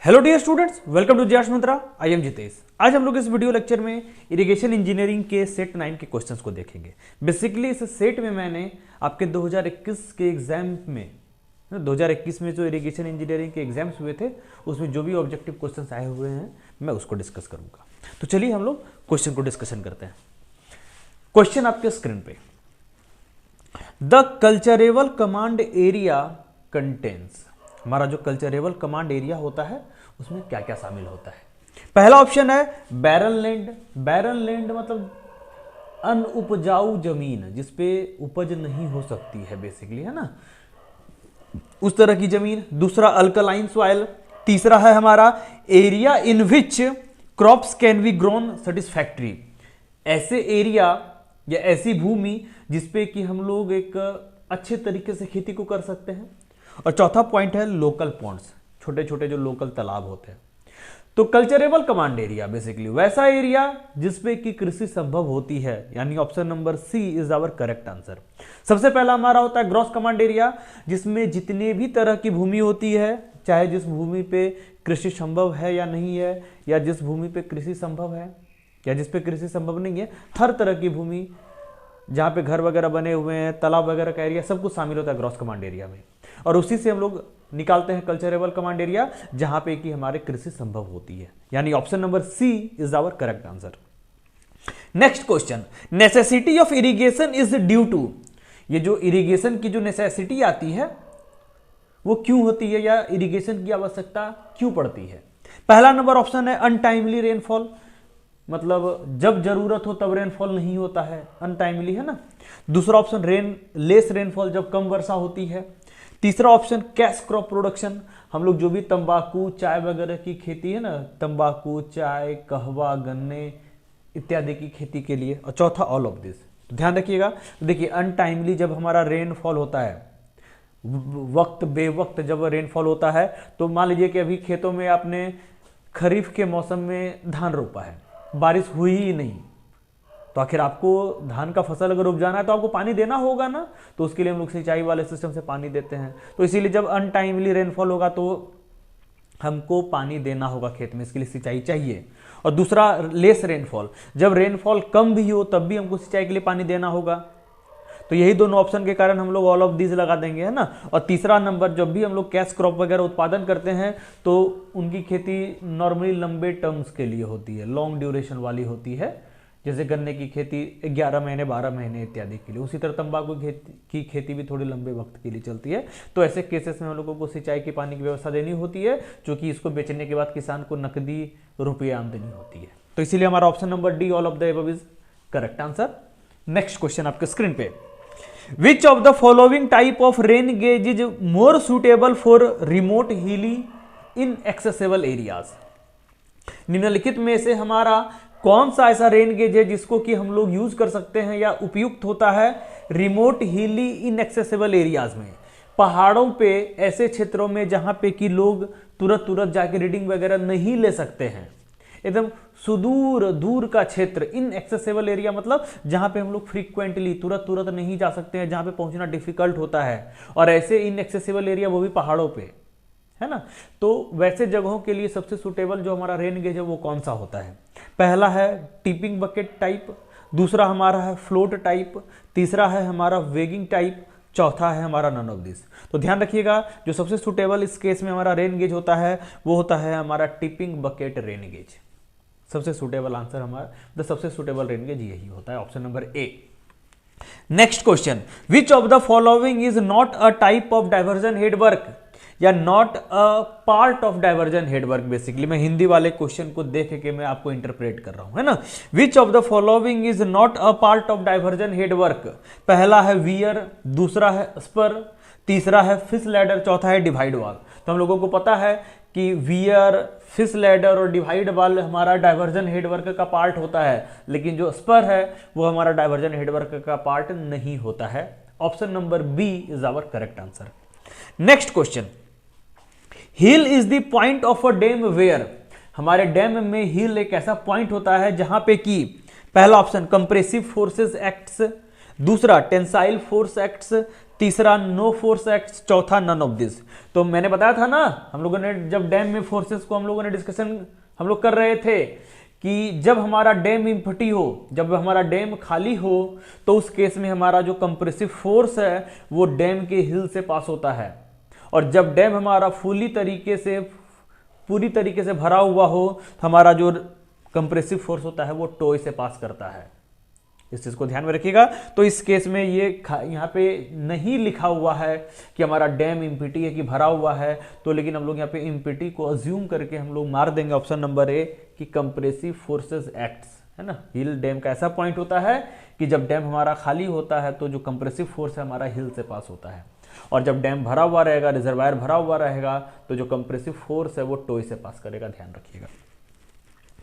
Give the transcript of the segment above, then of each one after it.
Hello dear students, welcome to Jayash Mantra. I am Jitesh. आज हम लोग इस वीडियो लेक्चर में इरिगेशन इंजीनियरिंग के सेट 9 के क्वेश्चंस को देखेंगे। बेसिकली इस सेट में मैंने आपके 2021 के एग्जाम में 2021 में जो इरिगेशन इंजीनियरिंग के एग्जाम्स हुए थे उसमें जो भी ऑब्जेक्टिव क्वेश्चंस आए हुए हैं मैं उसको डिस्कस करूंगा। तो चलिए हम लोग क्वेश्चन को डिस्कशन करते हैं। क्वेश्चन आपके स्क्रीन पे, the culturable command area contains. हमारा जो कल्चरेबल कमांड एरिया होता है उसमें क्या क्या शामिल होता है। पहला ऑप्शन है बैरन लैंड। बैरन लैंड मतलब अनउपजाऊ जमीन जिसपे उपज नहीं हो सकती है, बेसिकली, है ना, उस तरह की जमीन। दूसरा अल्कलाइन सॉइल। तीसरा है हमारा area in which crops can be grown satisfactory. ऐसे एरिया या ऐसी भूमि जिसपे कि हम लोग एक अच्छे तरीके से खेती को कर सकते हैं। और चौथा पॉइंट है लोकल पॉन्ड्स, छोटे छोटे जो लोकल तालाब होते हैं। तो कल्चरेबल कमांड एरिया बेसिकली वैसा एरिया जिसपे कि कृषि संभव होती है, यानी option number C is our correct answer. सबसे पहला हमारा होता है ग्रॉस कमांड एरिया, जिसमें जितने भी तरह की भूमि होती है, चाहे जिस भूमि पे कृषि संभव है या नहीं है, या जिस भूमि पे कृषि संभव है या जिस पे कृषि संभव नहीं है, हर तरह की भूमि जहां पे घर वगैरह बने हुए हैं, तालाब वगैरह का एरिया, सब कुछ शामिल होता है ग्रॉस कमांड एरिया में। और उसी से हम लोग निकालते हैं कल्चरेबल कमांड एरिया जहां पे कि हमारे कृषि संभव होती है, यानी option number C is our correct answer. Next question, necessity of irrigation is due to. ये जो इरिगेशन की जो नेसेसिटी आती है वो क्यों होती है, या इरिगेशन की आवश्यकता क्यों पड़ती है। पहला नंबर ऑप्शन है अनटाइमली रेनफॉल, मतलब जब जरूरत हो तब रेनफॉल नहीं होता है, अनटाइमली, है ना। दूसरा ऑप्शन लेस रेनफॉल, जब कम वर्षा होती है। तीसरा ऑप्शन कैश क्रॉप प्रोडक्शन, हम लोग जो भी तंबाकू चाय वगैरह की खेती है ना, तंबाकू चाय कहवा गन्ने इत्यादि की खेती के लिए। और चौथा ऑल ऑफ दिस। तो ध्यान रखिएगा, देखिए अनटाइमली जब हमारा रेनफॉल होता है, वक्त बेवक्त जब रेनफॉल होता है, तो मान लीजिए कि अभी खेतों में आपने खरीफ के मौसम में धान रोपा है, बारिश हुई ही नहीं, तो आखिर आपको धान का फसल अगर उपजाना है तो आपको पानी देना होगा ना। तो उसके लिए हम लोग सिंचाई वाले सिस्टम से पानी देते हैं। तो इसीलिए जब अनटाइमली रेनफॉल होगा तो हमको पानी देना होगा खेत में, इसके लिए सिंचाई चाहिए। और दूसरा लेस रेनफॉल, जब रेनफॉल कम भी हो तब भी हमको सिंचाई के लिए पानी देना होगा। तो यही दोनों ऑप्शन के कारण हम लोग ऑल ऑफ दिस लगा देंगे, है ना। और तीसरा नंबर, जब भी हम लोग कैश क्रॉप वगैरह उत्पादन करते हैं तो उनकी खेती नॉर्मली लंबे टर्म्स के लिए होती है, लॉन्ग ड्यूरेशन वाली होती है। जैसे गन्ने की खेती 11 महीने 12 महीने इत्यादि के लिए, उसी तरह तंबाकू की खेती भी थोड़ी लंबे वक्त के लिए चलती है। तो ऐसे केसेस में हम लोगों को सिंचाई की पानी की व्यवस्था देनी होती है, क्योंकि इसको बेचने के बाद किसान को नकदी रुपये आमदनी होती है। तो इसीलिए हमारा option number D all of the above is correct answer. Next question आपके स्क्रीन पे, विच of the following type of rain gauge is more suitable for remote हिली इन एक्सेसिबल एरियाज। निम्नलिखित में से हमारा कौन सा ऐसा रेन गेज है जिसको कि हम लोग यूज कर सकते हैं या उपयुक्त होता है रिमोट हिली इन एक्सेसिबल एरियाज में, पहाड़ों पे, ऐसे क्षेत्रों में जहां पे कि लोग तुरंत तुरंत जाके रीडिंग वगैरह नहीं ले सकते हैं, एकदम सुदूर दूर का क्षेत्र। इन एक्सेसिबल एरिया मतलब जहां पे हम लोग फ्रीक्वेंटली तुरंत तुरंत नहीं जा सकते हैं, जहां पे पहुंचना डिफिकल्ट होता है, और ऐसे इन एक्सेसिबल एरिया वो भी पहाड़ों पे, है ना। तो वैसे जगहों के लिए सबसे सुटेबल जो हमारा रेन गेज है वो कौन सा होता है। पहला है टिपिंग बकेट टाइप, दूसरा हमारा है फ्लोट टाइप, तीसरा है हमारा वेगिंग टाइप, चौथा है हमारा नन ऑफ दिस। तो ध्यान रखिएगा, जो सबसे सुटेबल इस केस में हमारा रेन गेज होता है वो होता है हमारा टिपिंग बकेट रेन गेज। सबसे सुटेबल आंसर हमारा, सबसे सुटेबल रेन गेज यही होता है, option number A. Next question, which of the following is not a type of diversion headwork या not a part of diversion headwork. Basically मैं हिंदी वाले question को देख के मैं आपको इंटरप्रेट कर रहा हूं, है ना। विच of the following is not a part of diversion headwork. पहला है वियर, दूसरा है स्पर, तीसरा है फिश लैडर, चौथा है डिवाइड वॉल। तो हम लोगों को पता है कि वियर, फिश लैडर और डिवाइड वॉल हमारा डाइवर्जन हेडवर्क का पार्ट होता है, लेकिन जो स्पर है वो हमारा डाइवर्जन हेडवर्क का पार्ट नहीं होता है। Option number B is our correct answer. Next question, hill is the point of a dam where. हमारे डैम में हिल एक ऐसा पॉइंट होता है जहां पे कि पहला ऑप्शन कंप्रेसिव फोर्सेस एक्ट्स, दूसरा टेंसाइल फोर्स एक्ट्स, तीसरा नो फोर्स एक्ट्स, चौथा नन ऑफ दिस। तो मैंने बताया था ना, हम लोगों ने जब डैम में फोर्सेस को हम लोगों ने डिस्कशन हम लोग कर रहे थे कि जब हमारा डैम इम्पटी हो, जब हमारा डैम खाली हो, तो उस केस में हमारा जो कंप्रेसिव फोर्स है वो डैम के हिल से पास होता है, और जब डैम हमारा पूरी तरीके से भरा हुआ हो तो हमारा जो कंप्रेसिव फोर्स होता है वो टॉय से पास करता है। इस चीज को ध्यान में रखिएगा। तो इस केस में ये यहाँ पे नहीं लिखा हुआ है कि हमारा डैम इम्पिटी है कि भरा हुआ है, तो लेकिन हम लोग यहाँ पे इम्पिटी को अज्यूम करके हम लोग मार देंगे ऑप्शन नंबर ए कि कंप्रेसिव फोर्सेस एक्ट्स, है ना। हिल डैम का ऐसा पॉइंट होता है कि जब डैम हमारा खाली होता है तो जो कंप्रेसिव फोर्स है हमारा हिल से पास होता है, और जब डैम भरा हुआ रहेगा, रिजर्वायर भरा हुआ रहेगा, तो जो कंप्रेसिव फोर्स है वो टॉय से पास करेगा। ध्यान रखिएगा।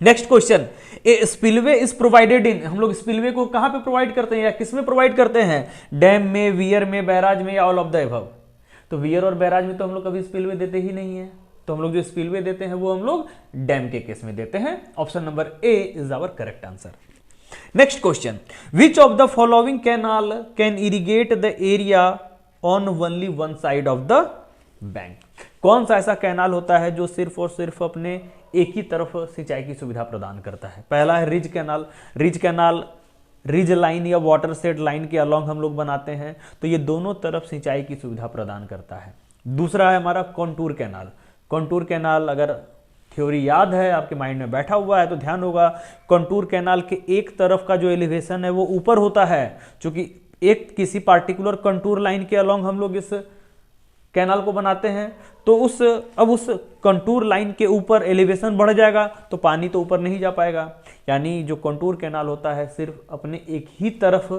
Next question, A spillway is provided in, हम लोग स्पिलवे को कहां पे प्रोवाइड करते हैं या किस में प्रोवाइड करते हैं? डैम में, वियर में, बैराज में, या ऑल ऑफ द अबव। तो वियर और बैराज में तो हम लोग कभी स्पिलवे देते ही नहीं है, तो हम लोग जो स्पिलवे देते हैं वो हम लोग डैम के केस में देते हैं। Option number A is our correct answer. Next question, which of the following canal can irrigate the area on only one side of the bank? कौन सा ऐसा कैनाल होता है जो सिर्फ और सिर्फ अपने एक ही तरफ सिंचाई की सुविधा प्रदान करता है? पहला है ridge canal. Ridge canal ridge line या वाटर सेट लाइन के अलोंग हम लोग बनाते हैं, तो ये दोनों तरफ सिंचाई की सुविधा प्रदान करता है। दूसरा है हमारा कॉन्टूर कैनाल। कॉन्टूर कैनाल अगर थ्योरी याद है, आपके माइंड में बैठा हुआ है तो ध्यान होगा, कॉन्टूर कैनाल के एक तरफ का जो एलिवेशन है वो ऊपर होता है, क्योंकि एक किसी पार्टिकुलर कंटूर लाइन के अलोंग हम लोग इस कैनाल को बनाते हैं, तो उस कंटूर लाइन के ऊपर एलिवेशन बढ़ जाएगा तो पानी तो ऊपर नहीं जा पाएगा। यानी जो कंटूर कैनाल होता है सिर्फ अपने एक ही तरफ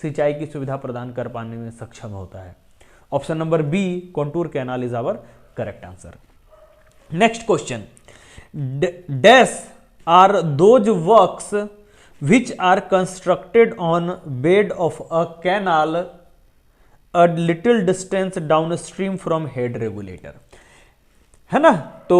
सिंचाई की सुविधा प्रदान कर पाने में सक्षम होता है। Option number B, contour canal is our correct answer. Next question, dash are those works which are constructed on bed of a canal a little distance downstream from head regulator, है ना। तो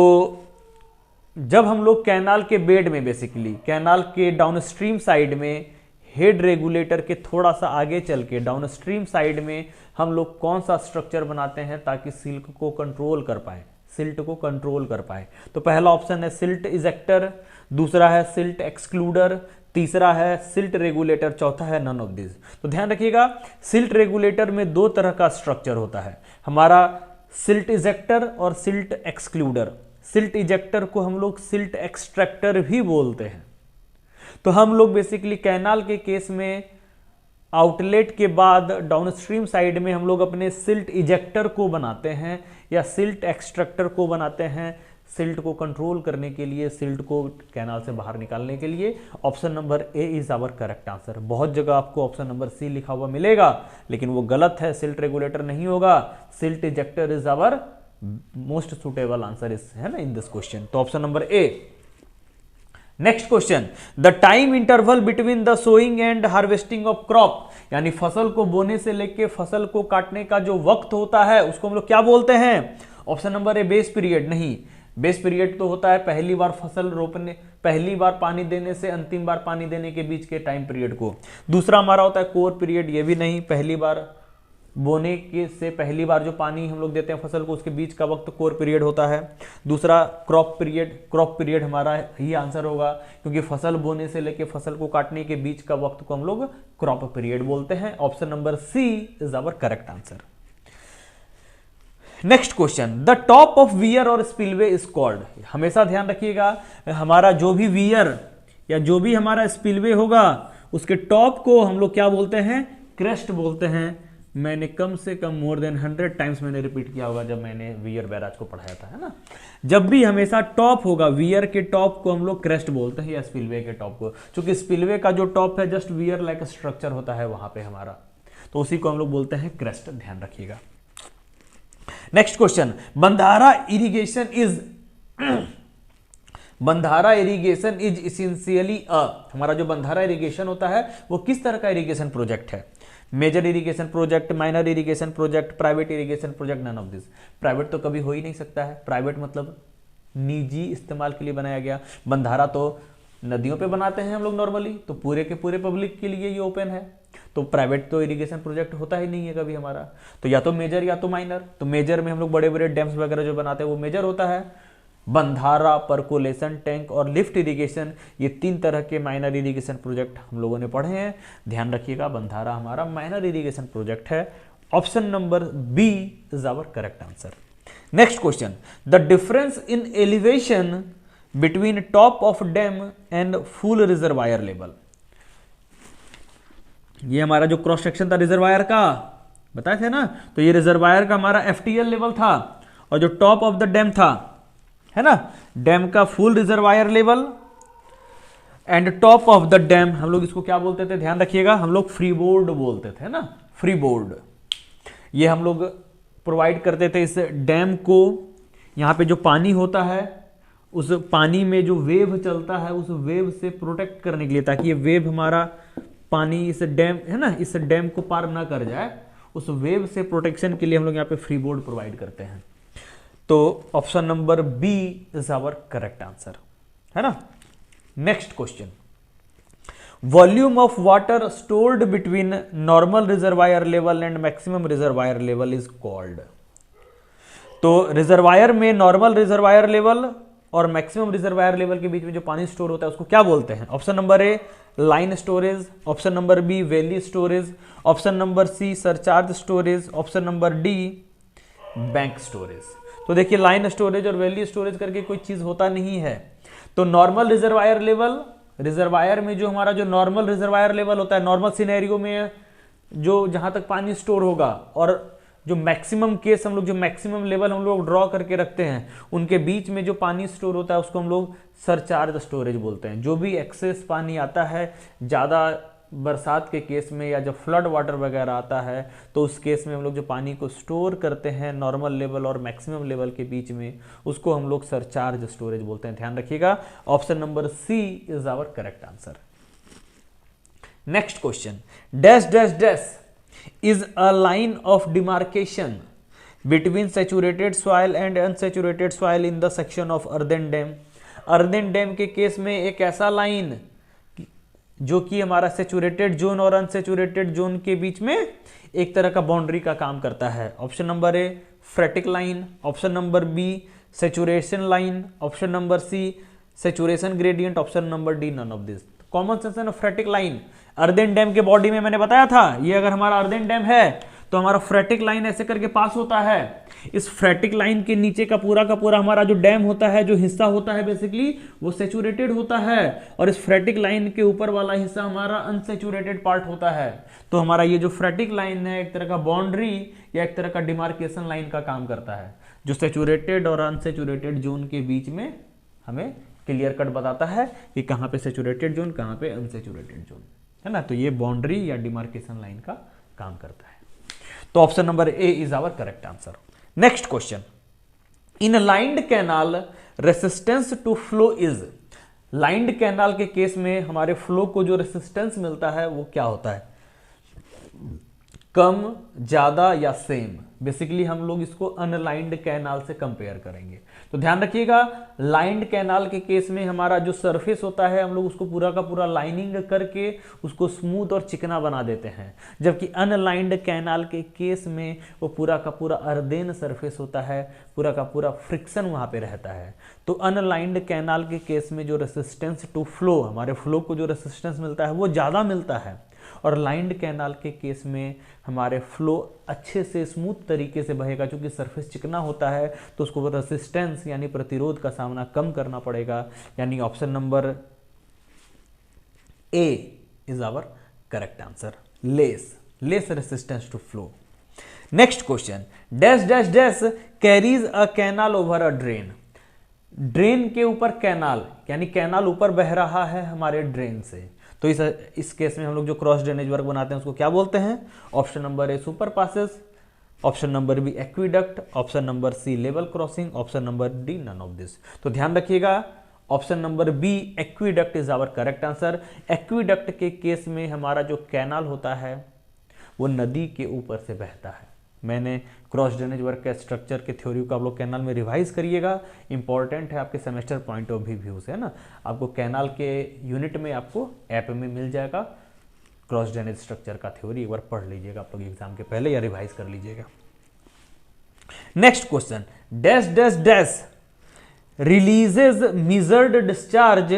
जब हम लोग कैनाल के bed में, basically canal के downstream side में, हेड रेगुलेटर के थोड़ा सा आगे चल के डाउनस्ट्रीम साइड में हम लोग कौन सा स्ट्रक्चर बनाते हैं ताकि सिल्क को कंट्रोल कर पाए, सिल्ट को कंट्रोल कर पाए? तो पहला ऑप्शन है सिल्ट इजेक्टर, दूसरा है सिल्ट एक्सक्लूडर, तीसरा है सिल्ट रेगुलेटर, चौथा है नन ऑफ दिस। तो ध्यान रखिएगा, सिल्ट रेगुलेटर में दो तरह का स्ट्रक्चर होता है हमारा, सिल्ट इजेक्टर और सिल्ट एक्सक्लूडर। सिल्ट इजेक्टर को हम लोग सिल्ट एक्सट्रैक्टर भी बोलते हैं। तो हम लोग बेसिकली कैनाल के केस में आउटलेट के बाद डाउनस्ट्रीम साइड में हम लोग अपने सिल्ट इजेक्टर को बनाते हैं या सिल्ट एक्सट्रैक्टर को बनाते हैं, सिल्ट को कंट्रोल करने के लिए, सिल्ट को कैनाल से बाहर निकालने के लिए। Option number A is our correct answer. बहुत जगह आपको ऑप्शन नंबर सी लिखा हुआ मिलेगा, लेकिन वो गलत है, सिल्ट रेगुलेटर नहीं होगा, silt ejector is our most suitable answer is, है ना, इन दिस क्वेश्चन। तो option number A. Next question, the time interval between the sowing and harvesting of crop, यानी फसल को बोने से लेके फसल को काटने का जो वक्त होता है उसको हम लोग क्या बोलते हैं? ऑप्शन नंबर ए बेस पीरियड। नहीं, बेस पीरियड तो होता है पहली बार फसल रोपने, पहली बार पानी देने से अंतिम बार पानी देने के बीच के टाइम पीरियड को। दूसरा हमारा होता है कोर पीरियड, ये भी नहीं, पहली बार बोने के से पहली बार जो पानी हम लोग देते हैं फसल को उसके बीच का वक्त कोर पीरियड होता है। दूसरा क्रॉप पीरियड, क्रॉप पीरियड हमारा ही आंसर होगा, क्योंकि फसल बोने से लेके फसल को काटने के बीच का वक्त को हम लोग क्रॉप पीरियड बोलते हैं। Option number C is our correct answer. Next question, the top of weir or spillway is called. हमेशा ध्यान रखिएगा, हमारा जो भी वियर या जो भी हमारा स्पिलवे होगा उसके टॉप को हम लोग क्या बोलते हैं? क्रेस्ट बोलते हैं। मैंने कम से कम मोर देन 100 टाइम्स मैंने रिपीट किया होगा जब मैंने वियर बैराज को पढ़ाया था, है ना। जब भी हमेशा टॉप होगा, वियर के टॉप को हम लोग क्रेस्ट बोलते हैं या स्पिलवे के टॉप को, क्योंकि स्पिलवे का जो टॉप है जस्ट वियर लाइक स्ट्रक्चर होता है वहां पे हमारा, तो उसी को हम लोग बोलते हैं क्रेस्ट। ध्यान रखिएगा। नेक्स्ट क्वेश्चन, बंधारा इरिगेशन इज इसेंशियली हमारा जो बंधारा इरिगेशन होता है वो किस तरह का इरिगेशन प्रोजेक्ट है? Major irrigation project, minor irrigation project, private irrigation project, none of this. Private तो कभी हो ही नहीं सकता है, प्राइवेट मतलब निजी इस्तेमाल के लिए बनाया गया। बंधारा तो नदियों पे बनाते हैं हम लोग नॉर्मली, तो पूरे के पूरे पब्लिक के लिए ये ओपन है। तो प्राइवेट तो इरिगेशन प्रोजेक्ट होता ही नहीं है कभी हमारा, तो या तो मेजर या तो माइनर। तो मेजर में हम लोग बड़े बड़े डैम्स वगैरह जो बनाते हैं वो मेजर होता है। बंधारा, परकोलेशन टैंक और लिफ्ट इरिगेशन, ये 3 तरह के माइनर इरिगेशन प्रोजेक्ट हम लोगों ने पढ़े हैं। ध्यान रखिएगा, बंधारा हमारा माइनर इरिगेशन प्रोजेक्ट है। Option number B is our correct answer. Next question, the difference in elevation between top of dam and full reservoir level. ये हमारा जो क्रॉस सेक्शन था रिजर्वायर का, बताए थे ना, तो ये रिजर्वायर का हमारा एफटीएल लेवल था, और जो टॉप ऑफ द डैम था, है ना, डैम का full reservoir level and top of the dam, हम लोग इसको क्या बोलते थे, ध्यान रखिएगा, हम लोग फ्रीबोर्ड बोलते थे ना, फ्रीबोर्ड। ये हम लोग प्रोवाइड करते थे इस डैम को। यहाँ पे जो पानी होता है, उस पानी में जो वेव चलता है, उस वेव से प्रोटेक्ट करने के लिए, ताकि ये वेव हमारा पानी इस डैम, है ना, इस डैम को पार ना कर जाए, उस वेव से प्रोटेक्शन के लिए हम लोग यहाँ पे फ्रीबोर्ड प्रोवाइड करते हैं। तो option number B is our correct answer, है ना। Next question, volume of water stored between normal reservoir level and maximum reservoir level is called. तो रिजर्वायर में नॉर्मल रिजर्वायर लेवल और मैक्सिमम रिजर्वायर लेवल के बीच में जो पानी स्टोर होता है उसको क्या बोलते हैं। Option number A line storage, option number B valley storage, option number C surcharge storage, option number D bank storage. तो देखिए, लाइन स्टोरेज और वैली स्टोरेज करके कोई चीज होता नहीं है। तो नॉर्मल रिजर्वायर लेवल, रिजर्वायर में जो हमारा जो नॉर्मल रिजर्वायर लेवल होता है, नॉर्मल सिनेरियो में जो जहां तक पानी स्टोर होगा, और जो मैक्सिमम केस हम लोग, जो मैक्सिमम लेवल हम लोग ड्रॉ करके रखते हैं, उनके बीच में जो पानी स्टोर होता है उसको हम लोग सरचार्ज स्टोरेज बोलते हैं। जो भी एक्सेस पानी आता है, ज़्यादा बरसात के केस में या जब फ्लड वाटर वगैरह आता है, तो उस केस में हम लोग जो पानी को स्टोर करते हैं नॉर्मल लेवल और मैक्सिमम लेवल के बीच में, उसको हम लोग सरचार्ज स्टोरेज बोलते हैं। ध्यान रखिएगा, option number C is our correct answer. Next question, dash dash dash is a line of demarcation between saturated soil and unsaturated soil in the section of earthen dam। earthen dam के case में एक ऐसा line जो कि हमारा saturated zone और unsaturated zone के बीच में एक तरह का बाउंड्री का काम करता है। Option number A phreatic line, option number B saturation line, option number C saturation gradient, option number D none of this. Common sense है ना, फ्रेटिक लाइन। अर्देन डैम के बॉडी में मैंने बताया था, ये अगर हमारा अर्देन डैम है तो हमारा फ्रेटिक लाइन ऐसे करके पास होता है। इस फ्रेटिक लाइन के नीचे का पूरा हमारा जो डैम होता है, जो हिस्सा होता है बेसिकली वो सेचुरेटेड होता है, और इस फ्रेटिक लाइन के ऊपर वाला हिस्सा हमारा अनसेचुरेटेड पार्ट होता है। तो हमारा ये जो फ्रेटिक लाइन है एक तरह का बाउंड्री या एक तरह का डिमार्केशन लाइन का काम करता है, जो सेचुरेटेड और अनसेचुरेटेड जोन के बीच में हमें क्लियर कट बताता है कि कहाँ पे सेचुरेटेड जोन, कहाँ पे अनसेचुरेटेड जोन, है ना। तो ये बाउंड्री या डिमार्केशन लाइन का काम करता है। तो option number A is our correct answer. Next question, in lined canal resistance to flow is. Lined canal के केस में हमारे फ्लो को जो रेसिस्टेंस मिलता है वो क्या होता है, कम, ज्यादा या सेम। बेसिकली हम लोग इसको अनलाइंड कैनाल से कंपेयर करेंगे। तो ध्यान रखिएगा, लाइंड कैनाल के केस में हमारा जो सरफेस होता है हम लोग उसको पूरा का पूरा लाइनिंग करके उसको स्मूथ और चिकना बना देते हैं, जबकि अनलाइंड कैनाल के केस में वो पूरा का पूरा अर्देन सरफेस होता है, पूरा का पूरा फ्रिक्शन वहाँ पे रहता है। तो अनलाइंड कैनाल के केस में जो रेसिस्टेंस टू फ्लो, हमारे फ्लो को जो रेसिस्टेंस मिलता है वो ज़्यादा मिलता है, और लाइंड कैनाल के केस में हमारे फ्लो अच्छे से स्मूथ तरीके से बहेगा। क्योंकि सरफेस चिकना होता है तो उसको रेसिस्टेंस यानी प्रतिरोध का सामना कम करना पड़ेगा। यानी option number A is our correct answer, less resistance to flow. Next question, dash dash dash carries a canal over a drain. Drain के ऊपर कैनाल, यानी कैनाल ऊपर बह रहा है हमारे ड्रेन से। तो इस केस में हम लोग जो क्रॉस ड्रेनेज वर्क बनाते हैं उसको क्या बोलते हैं। Option number A super passes, option number B aqueduct, option number C level crossing, option number D none of this. तो ध्यान रखिएगा, option number B aqueduct is our correct answer. Aqueduct के केस में हमारा जो कैनाल होता है वो नदी के ऊपर से बहता है। मैंने क्रॉस ड्रेनेज वर्क के स्ट्रक्चर के थ्योरी को आप लोग कैनाल में रिवाइज करिएगा, इंपॉर्टेंट है आपके सेमेस्टर पॉइंट ऑफ व्यू से, है ना। आपको कैनाल के यूनिट में आपको ऐप में मिल जाएगा क्रॉस ड्रेनेज स्ट्रक्चर का थ्योरी एक बार पढ़ लीजिएगा आप लोग एग्जाम के पहले या रिवाइज कर लीजिएगा। Next question, dash dash dash releases measured discharge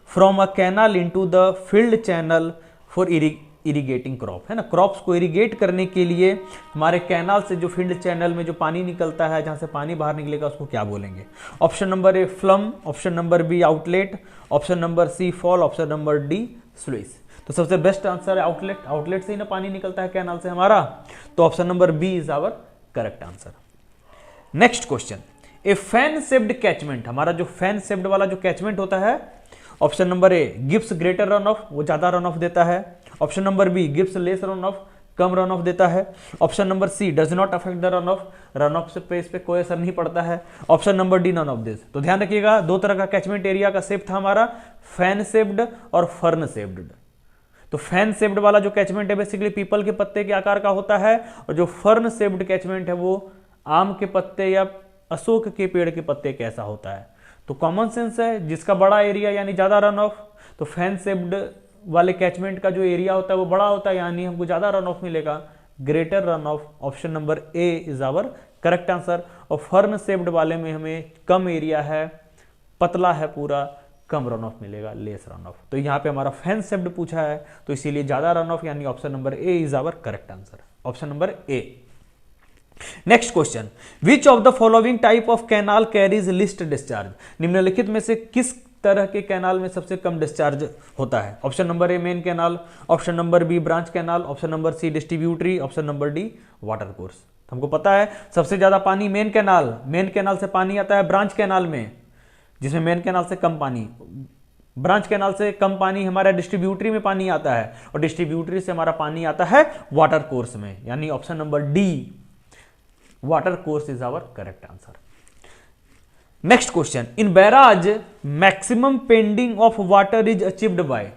from a canal into the field channel for irrigating crop, है ना। क्रॉप्स को इरिगेट करने के लिए हमारे कैनाल से जो फील्ड चैनल में जो पानी निकलता है, जहां से पानी बाहर निकलेगा, उसको क्या बोलेंगे? Option number A flume, option number B outlet, option number C fall, option number D sluice. तो सबसे बेस्ट आंसर है आउटलेट। आउटलेट से ही ना पानी निकलता है कैनाल से हमारा, तो option number B is our correct answer. Next question, a fan shaped catchment, हमारा जो फैन शेप्ड वाला जो कैचमेंट होता है, option number A gives greater run off, वो ज्यादा रन ऑफ देता है। Option number B gives less run off, कम रन ऑफ देता है। Option number C does not affect the run off से इस पे कोई असर नहीं पड़ता है। Option number D none of this. तो ध्यान रखिएगा, दो तरह का कैचमेंट एरिया का शेप था हमारा, फैन शेप्ड और फर्न शेप्ड। तो फैन शेप्ड वाला जो कैचमेंट है बेसिकली पीपल के पत्ते के आकार का होता है, और जो फर्न शेप्ड कैचमेंट है वो आम के पत्ते या अशोक के पेड़ के पत्ते कैसा होता है। तो कॉमन सेंस है, जिसका बड़ा एरिया यानी ज्यादा रन ऑफ, तो फैन शेप्ड वाले कैचमेंट का जो एरिया होता है वो बड़ा होता है, यानी हमको ज्यादा रन ऑफ मिलेगा, greater run off. Option number A is our correct answer. और फर्न शेप्ड वाले में हमें कम एरिया है, पतला है पूरा, कम रन ऑफ मिलेगा, लेस रन ऑफ। तो यहाँ पे हमारा फैन शेप्ड पूछा है, तो इसीलिए ज्यादा रन ऑफ, यानी option number A is our correct answer, option number A. Next question, which of the following type of canal carries least discharge, निम्नलिखित में से किस तरह के कैनाल में सबसे कम डिस्चार्ज होता है? Option number A main canal, option number B branch canal, option number C distributary, option number D water course. हमको पता है सबसे ज्यादा पानी मेन कैनाल से पानी आता है ब्रांच कैनाल में, जिसमें मेन कैनाल से कम पानी, ब्रांच कैनाल से कम पानी हमारा डिस्ट्रीब्यूटरी में पानी आता है, और डिस्ट्रीब्यूटरी से हमारा पानी आता है वाटर कोर्स में, यानी option number D water course is our correct answer. Next question, in barrage maximum ponding of water is achieved by,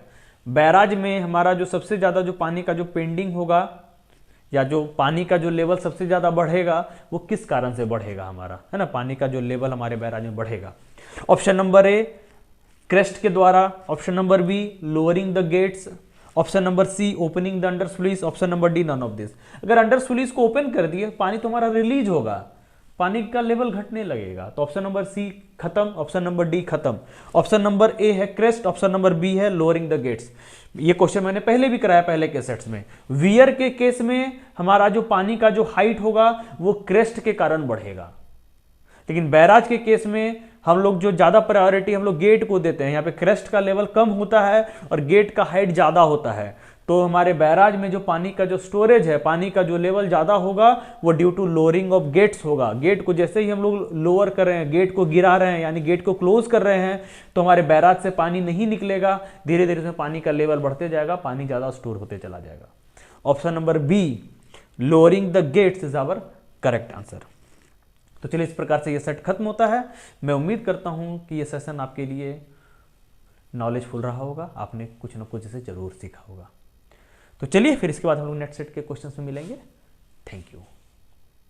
barrage में हमारा जो सबसे ज्यादा जो पानी का जो पेंडिंग होगा, या जो पानी का जो लेवल सबसे ज्यादा बढ़ेगा, वो किस कारण से बढ़ेगा हमारा, है ना, पानी का जो लेवल हमारे बैराज में बढ़ेगा? ऑप्शन नंबर ए क्रेस्ट के द्वारा, option number B lowering the gates, option number C opening the under sluice, option number D none of this. अगर अंडर स्लुइस को ओपन कर दिए, पानी तो हमारा रिलीज होगा, पानी का लेवल घटने लगेगा, तो ऑप्शन नंबर सी खत्म, ऑप्शन नंबर डी खत्म। ऑप्शन नंबर ए है क्रेस्ट, ऑप्शन नंबर बी है लोअरिंग द गेट्स। ये क्वेश्चन मैंने पहले भी कराया पहले के सेट्स में। वियर के केस में हमारा जो पानी का जो हाइट होगा वो क्रेस्ट के कारण बढ़ेगा, लेकिन बैराज के केस में हम लोग जो ज्यादा प्रायोरिटी हम लोग गेट को देते हैं, यहाँ पे क्रेस्ट का लेवल कम होता है और गेट का हाइट ज्यादा होता है, तो हमारे बैराज में जो पानी का जो स्टोरेज है, पानी का जो लेवल ज्यादा होगा वो due to lowering of gates होगा। गेट को जैसे ही हम लोग लोअर कर रहे हैं, गेट को गिरा रहे हैं, यानी गेट को क्लोज कर रहे हैं, तो हमारे बैराज से पानी नहीं निकलेगा, धीरे धीरे उसमें पानी का लेवल बढ़ते जाएगा, पानी ज्यादा स्टोर होते चला जाएगा। Option number B lowering the gates is our correct answer. तो चलिए इस प्रकार से ये सेट खत्म होता है। मैं उम्मीद करता हूं कि ये सेशन आपके लिए नॉलेजफुल रहा होगा, आपने कुछ ना कुछ इसे जरूर सीखा होगा। तो चलिए फिर इसके बाद हम लोग नेक्स्ट सेट के क्वेश्चंस में मिलेंगे। Thank you.